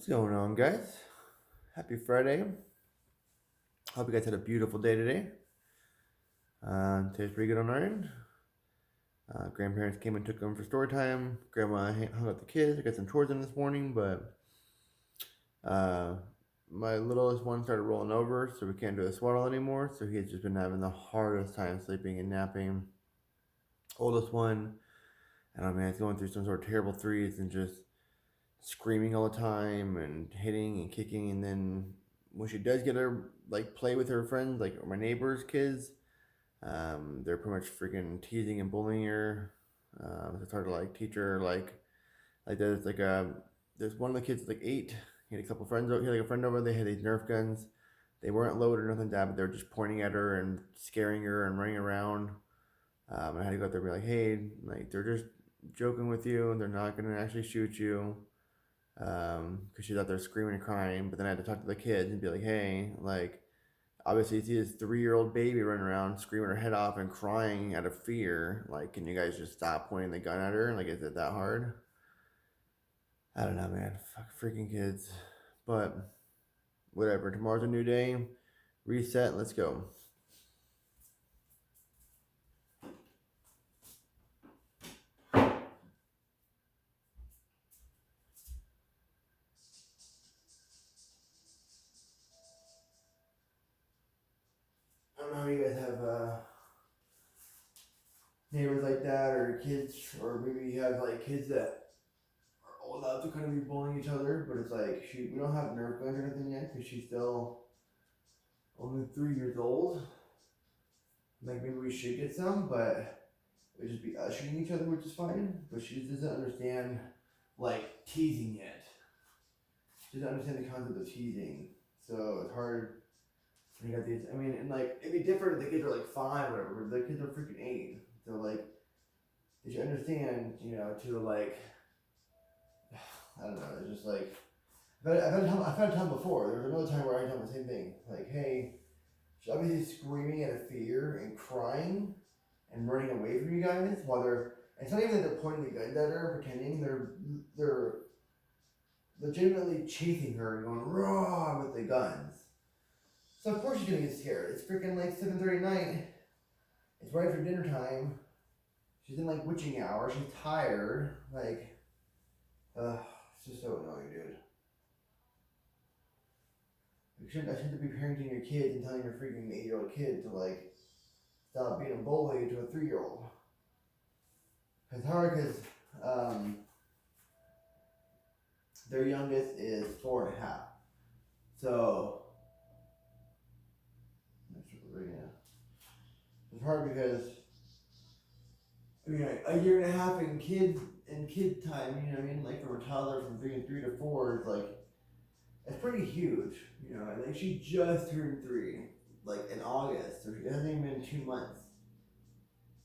What's going on, guys? Happy Friday. Hope you guys had a beautiful day today. Today's pretty good on our end. Grandparents came and took them for story time. Grandma hung out with the kids. I got some chores in this morning, but uh, my littlest one started rolling over, so we can't do a swaddle anymore. So he's just been having the hardest time sleeping and napping. Oldest one, I don't know, man, it's going through some sort of terrible threes and just screaming all the time and hitting and kicking. And then when she does get her like play with her friends, like my neighbors' kids, they're pretty much freaking teasing and bullying her. So it's hard to like teach her like there's one of the kids like 8. He had a couple friends. He had like a friend over. They had these Nerf guns. They weren't loaded or nothing like that, but they were just pointing at her and scaring her and running around. I had to go out there and be like, hey, like they're just joking with you. They're not gonna actually shoot you. Because she's out there screaming and crying. But then I had to talk to the kids and be like, hey, like obviously you see this 3-year-old baby running around screaming her head off and crying out of fear. Like, can you guys just stop pointing the gun at her? Like, is it that hard? I don't know, man. Fuck freaking kids. But whatever. Tomorrow's a new day. Reset. Let's go. I don't know how you guys have neighbors like that, or kids, or maybe you have like kids that are old enough to kind of be bullying each other. But it's like we don't have Nerf guns or anything yet because she's still only 3 years old. Like maybe we should get some, but it would just be us shooting each other, which is fine. But she just doesn't understand like teasing yet. She doesn't understand the concept of teasing. So it's hard when you got these. I mean, and like it'd be different if the kids are like 5 or whatever, but the kids are freaking 8. So like they should understand, to like I don't know. It's just like I've had a time before. There was another time where I done the same thing. Like, hey, she's obviously screaming out of fear and crying and running away from you guys while they're. It's not even that they're pointing the guns at her and pretending. They're legitimately chasing her and going raw with the guns. So of course she's gonna get scared. It's freaking like 7:30 at night. It's right after dinner time. She's in like witching hour. She's tired. Like, it's just so annoying, dude. I shouldn't be parenting your kids and telling your freaking 8-year-old kid to like stop being a bully to a 3-year-old. It's hard because their youngest is 4.5. So it's hard because I mean a year and a half in kid time, you know what I mean? Like from a toddler from 3 to 4 is like it's pretty huge, and like she just turned 3, like in August, so it hasn't even been 2 months.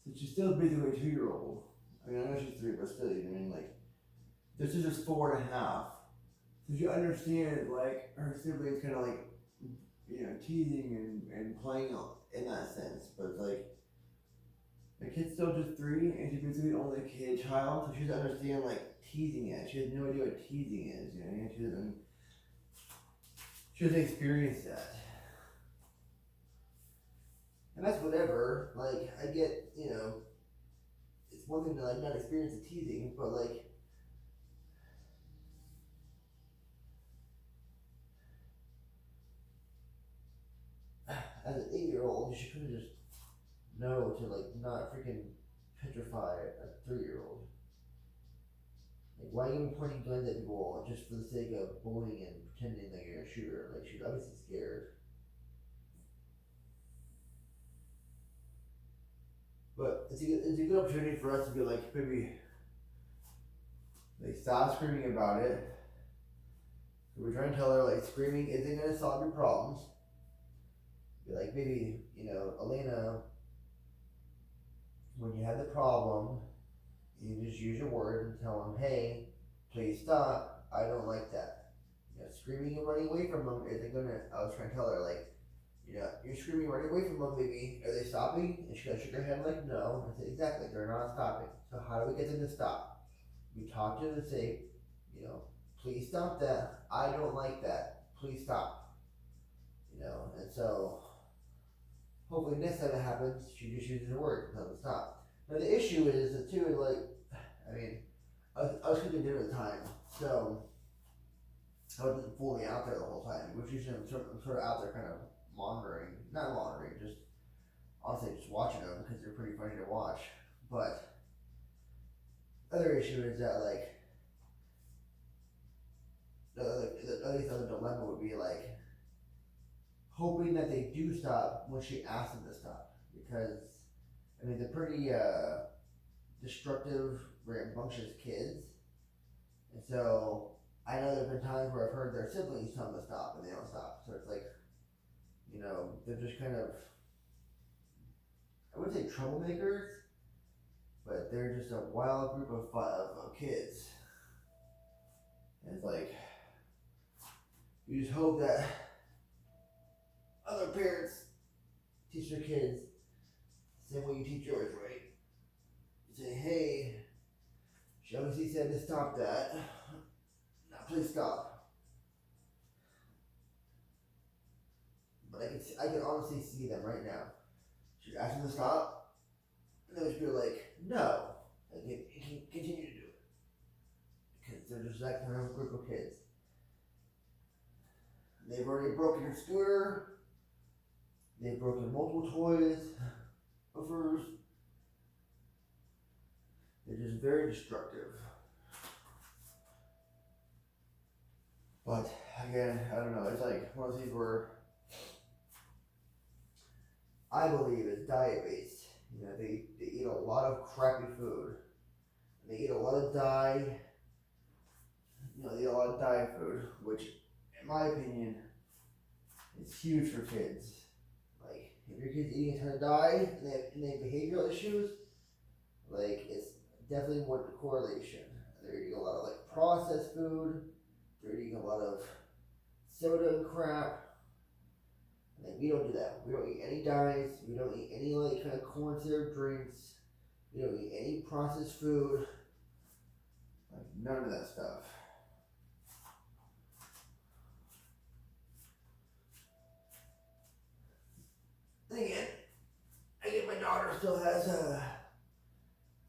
So she's still basically a 2-year-old. I mean, I know she's 3, but still, you know what I mean? Like, this is just 4.5. So she understands, like, her siblings kind of like, teasing and playing in that sense. But it's like, the kid's still just 3, and she's basically the only kid child, so she doesn't understand, like, teasing it. She has no idea what teasing is, you know? She doesn't experience that. And that's whatever. Like, I get, it's one thing to, like, not experience the teasing, but, like, as an 8-year-old, she could have just know to like not freaking petrify a 3-year-old. Like, why are you pointing guns at people just for the sake of bullying and pretending that you're a shooter? Like, she's obviously scared. But it's a good opportunity for us to be like, maybe like stop screaming about it. We're trying to tell her like screaming isn't gonna solve your problems. Be like, maybe, Elena, when you have the problem, you just use your words and tell them, hey, please stop. I don't like that. Screaming and running away from them isn't gonna. I was trying to tell her, like, you're screaming running away from them, baby. Are they stopping? And she goes, shook her head, like, no. I said, exactly, they're not stopping. So, how do we get them to stop? We talk to them and say, please stop that. I don't like that. Please stop. And so hopefully next time it happens, she just uses her word, tell them to stop. Now the issue is that too, I was cooking dinner at the time, so I wasn't fully out there the whole time, which usually I'm sort of out there kind of not monitoring, just honestly just watching them because they're pretty funny to watch. But the other issue is that the other dilemma would be hoping that they do stop when she asks them to stop, because they're pretty destructive, rambunctious kids, and so I know there've been times where I've heard their siblings tell them to stop and they don't stop. So it's they're just kind of, I wouldn't say troublemakers, but they're just a wild group of kids. And it's you just hope that other parents teach their kids the same way you teach yours, right? You say, hey, she obviously said to stop that. Now please stop. But I can honestly see them right now. She's asking them to stop, and they would be no, and they can continue to do it. Because they're just that kind of group of kids. They've already broken her scooter. They've broken multiple toys of hers. They're just very destructive. But again, I don't know. It's one of these where I believe it's diet based. They eat a lot of crappy food. They eat a lot of dye. They eat a lot of dye food, which, in my opinion, is huge for kids. If your kid's eating a ton of dye and they have behavioral issues, it's definitely more the correlation. They're eating a lot of processed food. They're eating a lot of soda and crap. We don't do that. We don't eat any dyes. We don't eat any kind of corn syrup drinks. We don't eat any processed food. None of that stuff. And again, my daughter still has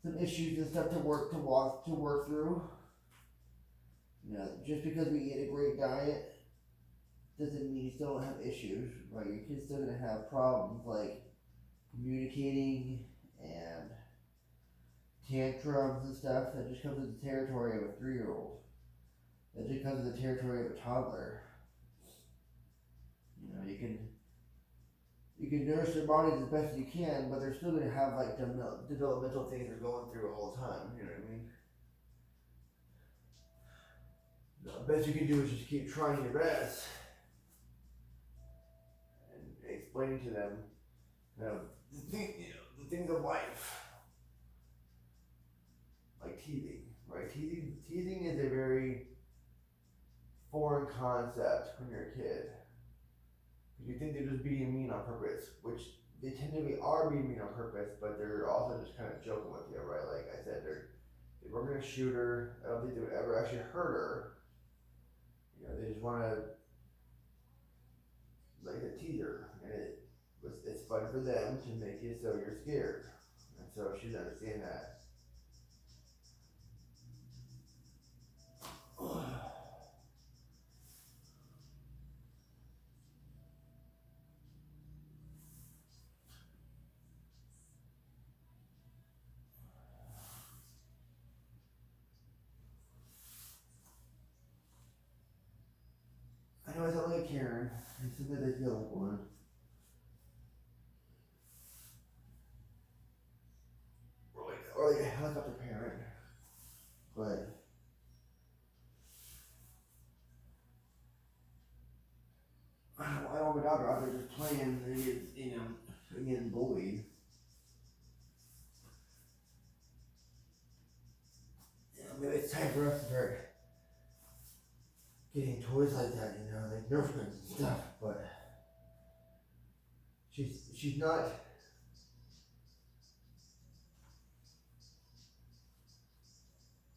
some issues and stuff to work through. Just because we eat a great diet doesn't mean you still don't have issues, right? Your kid's still gonna have problems communicating and tantrums and stuff. That just comes with the territory of a 3-year-old. That just comes with the territory of a toddler. You can nurse their bodies as best you can, but they're still going to have developmental things they're going through all the time. You know what I mean? The best you can do is just keep trying your best and explaining to them, the things of life, like teasing, right? Teasing is a very foreign concept when you're a kid. You think they're just being mean on purpose, which they tend to are being mean on purpose, but they're also just kind of joking with you, right? Like I said, they were gonna shoot her. I don't think they would ever actually hurt her. They just want to tease her, and it's fun for them to make you so you're scared, and so she doesn't understand that. I know I sound like a Karen, and sometimes I feel like one. Or like a helicopter parent. But I don't my daughter out there just playing and getting bullied. Maybe it's time for us to start getting toys like that, like Nerf guns and stuff, but she's not.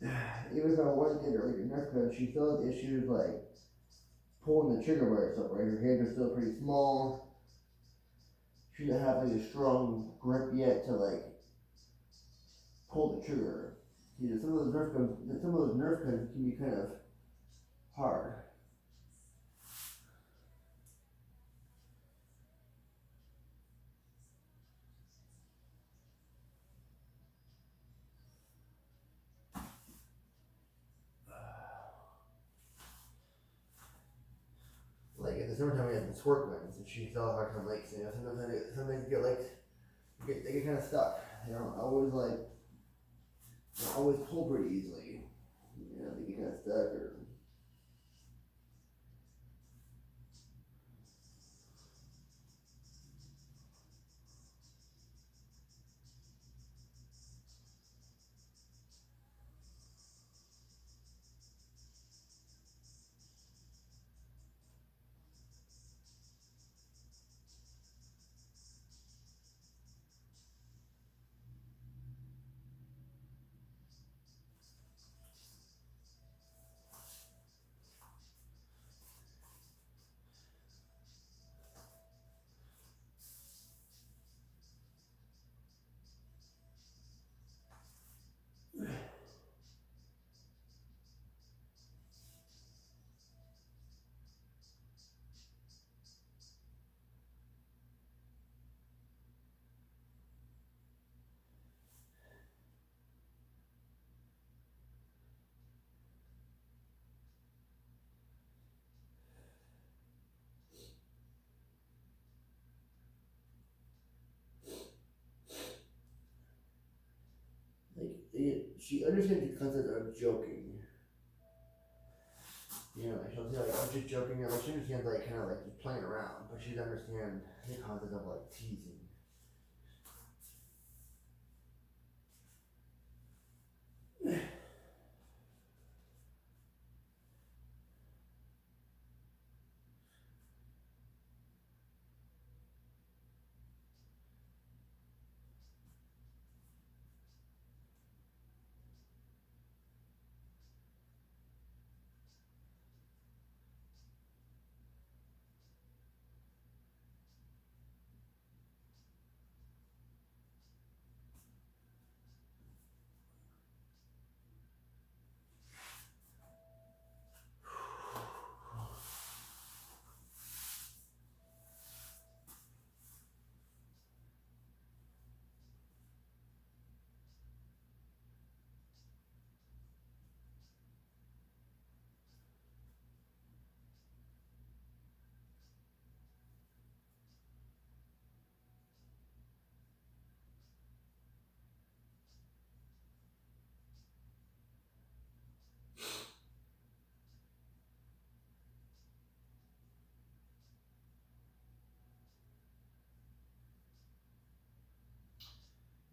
even if I wasn't getting her like a Nerf gun, she still had issues like pulling the trigger by herself, right? Her hands are still pretty small. She doesn't have like a strong grip yet to like pull the trigger. You know, some of those Nerf guns can be kind of hard. Like in the summertime, we have the squirt guns, and she fell hard on lakes. You know, sometimes you get like they get kind of stuck. They don't always like they don't always pull pretty easily. You know, they get kind of stuck or. She understands the concept of joking. You know, like she'll say like, "I'm just joking," or like she understands like kind of like just playing around, but she doesn't understand the concept of like teasing.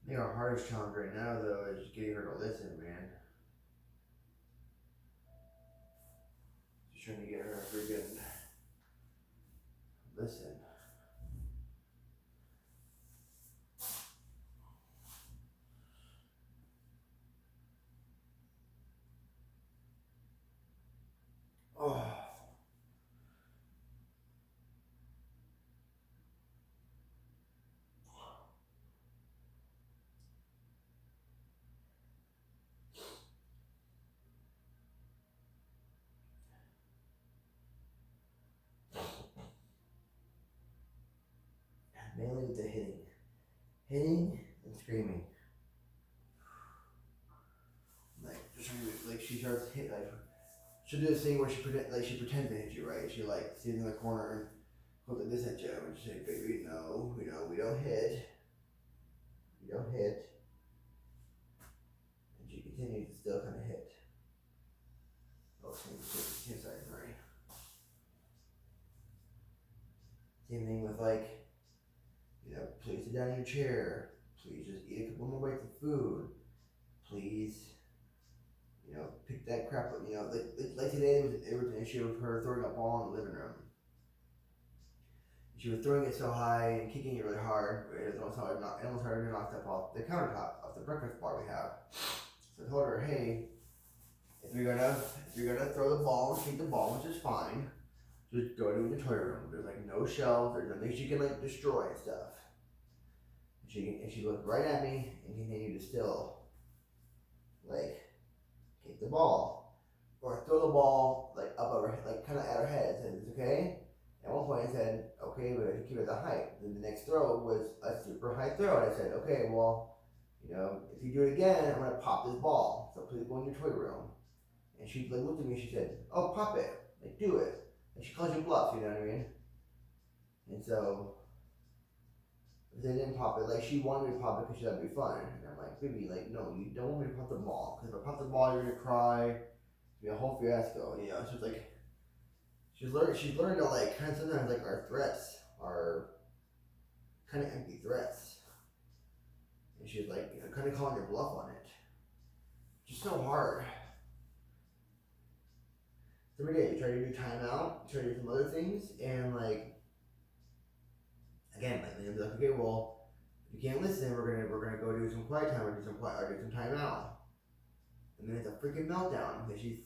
I think our hardest challenge right now though is getting her to listen, man. Just trying to get her to freaking listen. Oh, mainly with the hitting and screaming. Like just trying to, like she starts hit like she'll do this thing where she pretends to hit you, right? She like stands in the corner and look at this at you and she say, "Baby, no, we don't hit, we don't hit," and she continues to still kind of hit. Oh, same side, sorry. Same thing with like, please sit down in your chair. Please just eat a couple more bites of food. Please, pick that crap up. Like today there was an issue of her throwing a ball in the living room. She was throwing it so high and kicking it really hard, it almost hard to knock stuff off the countertop of the breakfast bar we have. So I told her, hey, if you're gonna throw the ball and kick the ball, which is fine, just go to the toy room. There's like no shelves, there's nothing she can like destroy and stuff. And she looked right at me and continued to still like kick the ball or throw the ball like up over like kind of at her head. Said it's okay. At one point I said okay, but I keep it at the height. Then the next throw was a super high throw, and I said okay, well, if you do it again, I'm gonna pop this ball. So please go in your toy room. And she like looked at me and she said, oh, pop it, like do it. And she calls you bluff, you know what I mean? And so if they didn't pop it, like she wanted me to pop it because she thought it'd be fun. And I'm like, baby, like no, you don't want me to pop the ball because if I pop the ball, you're gonna cry. It's gonna be a whole fiasco. So it's like she's learned to like kind of sometimes like our threats are kind of empty threats, and she's like kind of calling your bluff on it. Just so hard. So every day you try to do timeout, you try to do some other things, and like again, like they'll be like, okay, well, if you can't listen, we're gonna go do some quiet time or do some timeout. And then it's a freaking meltdown because she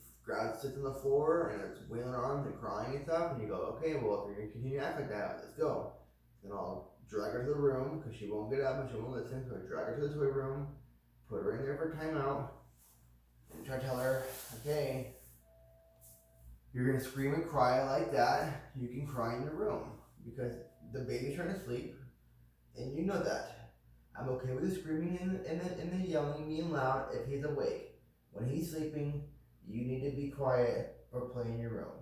sits on the floor and it's wailing her arms and crying and stuff, and you go, okay, well, if you're gonna continue to act like that, let's go. Then I'll drag her to the room because she won't get up and she won't listen, so I drag her to the toy room, put her in there for timeout, and try to tell her, okay, you're gonna scream and cry like that. You can cry in your room because the baby's trying to sleep, and you know that. I'm okay with the screaming and the yelling, being loud if he's awake. When he's sleeping, you need to be quiet or play in your room.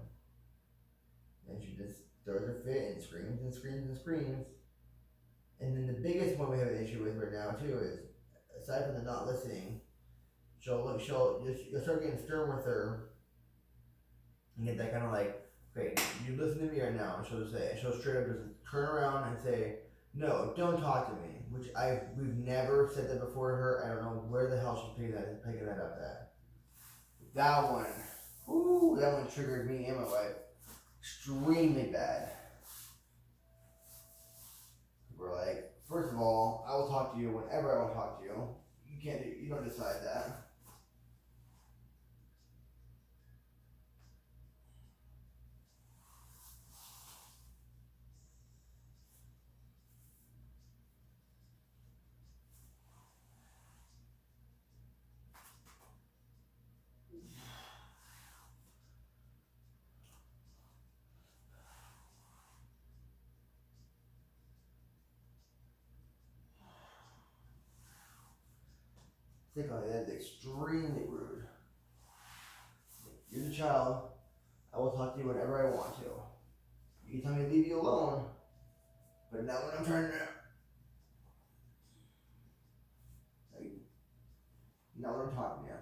And she just throws her fit and screams and screams and screams. And then the biggest one we have an issue with right now too is, aside from the not listening, you'll start getting stern with her. And get that kind of like, okay, you listen to me right now. And she'll straight up just turn around and say, no, don't talk to me. Which we've never said that before to her. I don't know where the hell she's picking that up at. That one triggered me and my wife extremely bad. We're like, first of all, I will talk to you whenever I want to talk to you. You don't decide that. Think on it, that is extremely rude. You're the child. I will talk to you whenever I want to. You can tell me to leave you alone, but not when I'm trying to. Not when I'm talking to you.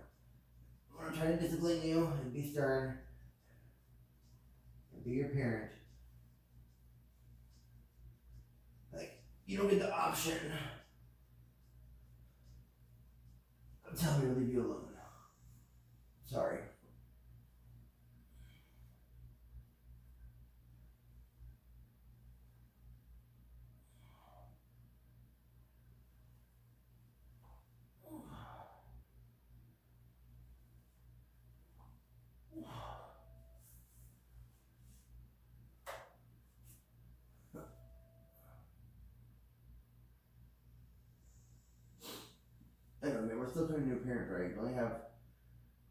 When I'm trying to discipline you and be stern and be your parent. Like, you don't get the option of telling me to leave you alone. Sorry. I don't know, man, we're still doing new parent, right? We only have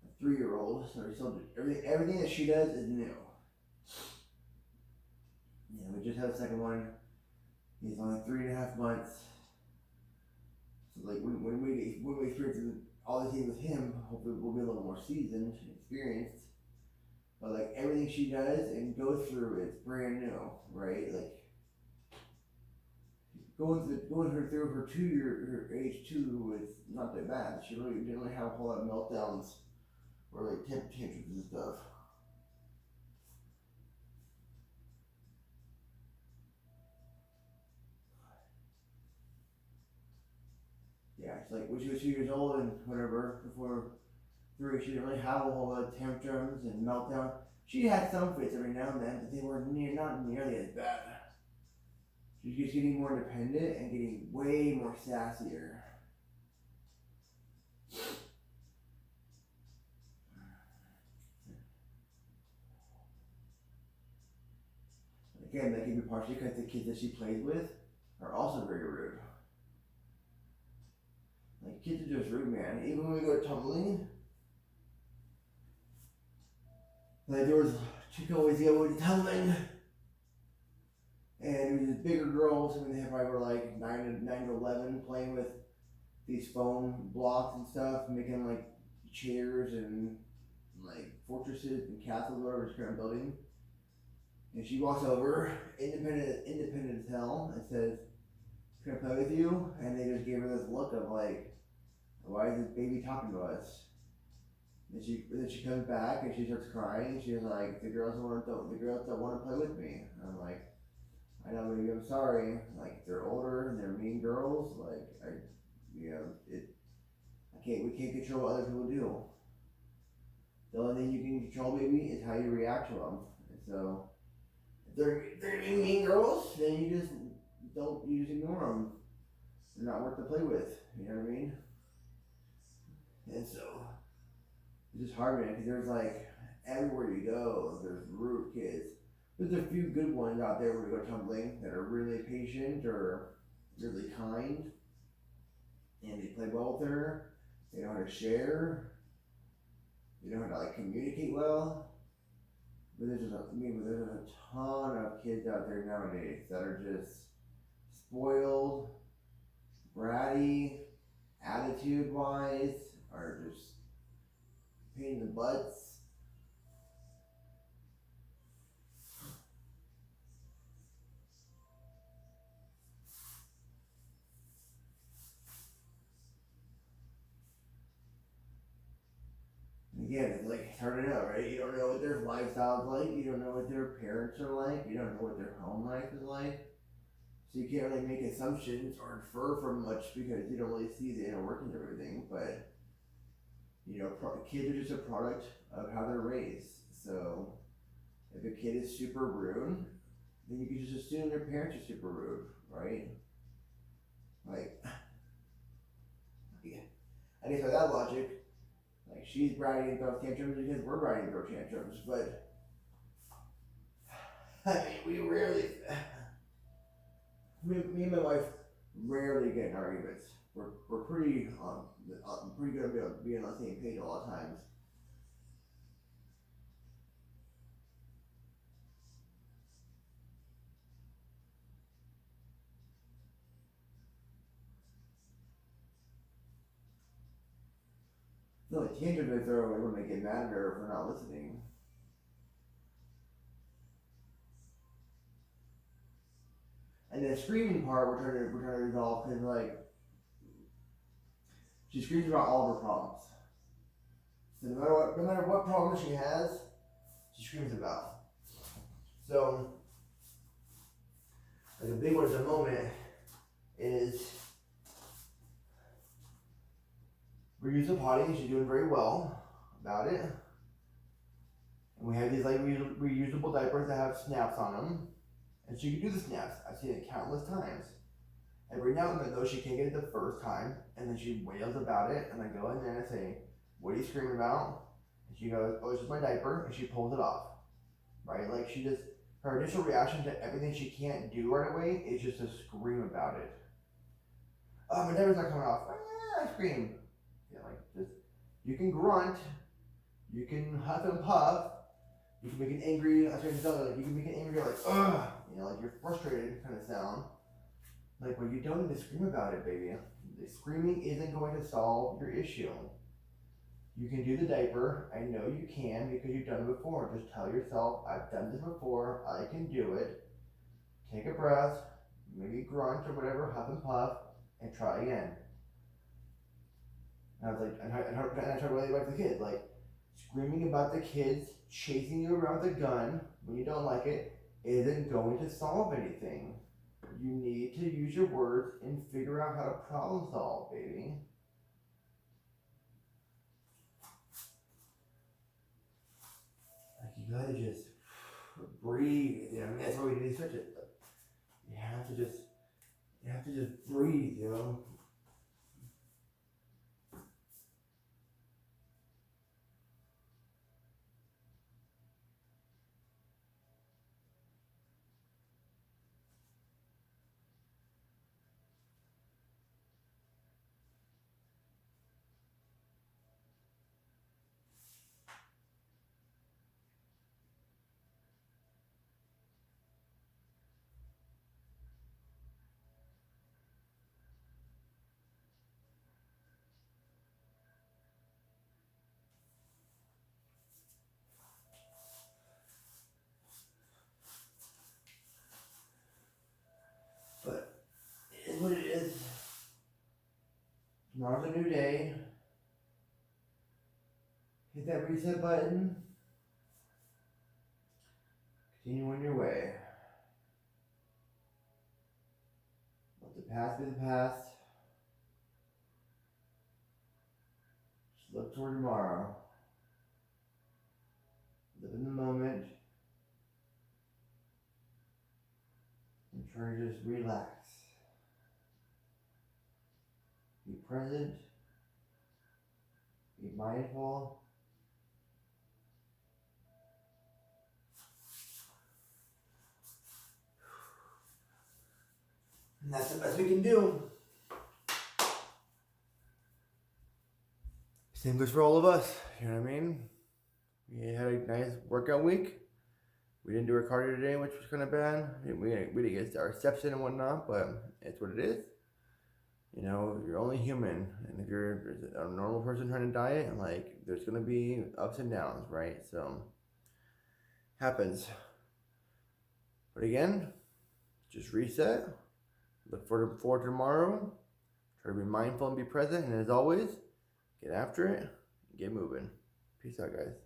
a 3-year-old, so we still do everything that she does is new. Yeah, we just had a second one. He's only 3.5 months. So like when we experience all these things with him, hopefully we'll be a little more seasoned and experienced. But like everything she does and goes through, it's brand new, right? Like going her through her age 2 was not that bad. She really didn't really have a whole lot of meltdowns or like temper tantrums and stuff. Yeah, it's like when she was 2 years old and whatever, before 3, she didn't really have a whole lot of tantrums and meltdown. She had some fits every now and then, but they were not nearly as bad. She's just getting more independent and getting way more sassier. Again, that could be partially because the kids that she plays with are also very rude. Like, kids are just rude, man. Even when we go tumbling, like, there was 2 days ago we were tumbling, and it was these bigger girls. I mean, they probably were like 9 to 11, playing with these foam blocks and stuff, making like chairs and like fortresses and castles, whatever, just kind of building. And she walks over, independent as hell, and says, "Can I play with you?" And they just gave her this look of like, "Why is this baby talking to us?" And then she comes back and she starts crying. She's like, the girls don't want to play with me. And I'm like, "I know, baby, I'm sorry. Like, they're older and they're mean girls. Like, we can't control what other people do. The only thing you can control, baby, is how you react to them. And so, if they're being mean girls, then you just ignore them. They're not worth to play with. You know what I mean?" And so, it's just hard, man, because there's like, everywhere you go, there's rude kids. There's a few good ones out there when we go tumbling that are really patient or really kind, and they play well with her. They know how to share. They know how to like communicate well. But there's a ton of kids out there nowadays that are just spoiled, bratty, attitude-wise, are just pain in the butts. Again, it's like, it's hard to know, right? You don't know what their lifestyle's like. You don't know what their parents are like. You don't know what their home life is like. So you can't really make assumptions or infer from much because you don't really see the inner workings of everything. But, kids are just a product of how they're raised. So if a kid is super rude, then you can just assume their parents are super rude, right? Like, yeah. I guess by that logic, like, she's bratty and throws tantrums because we're bratty and throw tantrums, but I mean, me and my wife rarely get in arguments. We're pretty good at being on the same page a lot of times. The only tangent I throw away when I get mad at her for not listening. And the screaming part we're trying to resolve because like she screams about all of her problems. So no matter what problem she has, she screams about. So like a big one at the moment is reusable potty. She's doing very well about it. And we have these like reusable diapers that have snaps on them. And she can do the snaps. I've seen it countless times. Every now and then, though, she can't get it the first time, and then she wails about it, and I go in there and I say, "What are you screaming about?" And she goes, "Oh, it's just my diaper," and she pulls it off, right? Like, her initial reaction to everything she can't do right away is just to scream about it. "Oh, my diaper's not coming off." I scream. Yeah, like, you can grunt, you can huff and puff, you can make an angry, you can make an angry, like, ugh, like you're frustrated kind of sound. Like, well, you don't need to scream about it, baby. The screaming isn't going to solve your issue. You can do the diaper. I know you can because you've done it before. Just tell yourself, "I've done this before. I can do it." Take a breath, maybe grunt or whatever, huff and puff, and try again. And I was like, and I tried to relate it back to the kids, like, screaming about the kids chasing you around with a gun when you don't like it isn't going to solve anything. You need to use your words and figure out how to problem solve, baby. Like, you gotta just breathe. That's why we need to switch it. You have to just breathe, Tomorrow's a new day. Hit that reset button. Continue on your way. Let the past be the past. Just look toward tomorrow. Live in the moment. And try to just relax. Be present. Be mindful. And that's the best we can do. Same goes for all of us. You know what I mean? We had a nice workout week. We didn't do our cardio today, which was kind of bad. We didn't get our steps in and whatnot, but it's what it is. You know, you're only human. And if you're a normal person trying to diet, like, there's going to be ups and downs, right? So, happens. But again, just reset. Look forward to tomorrow. Try to be mindful and be present. And as always, get after it. Get moving. Peace out, guys.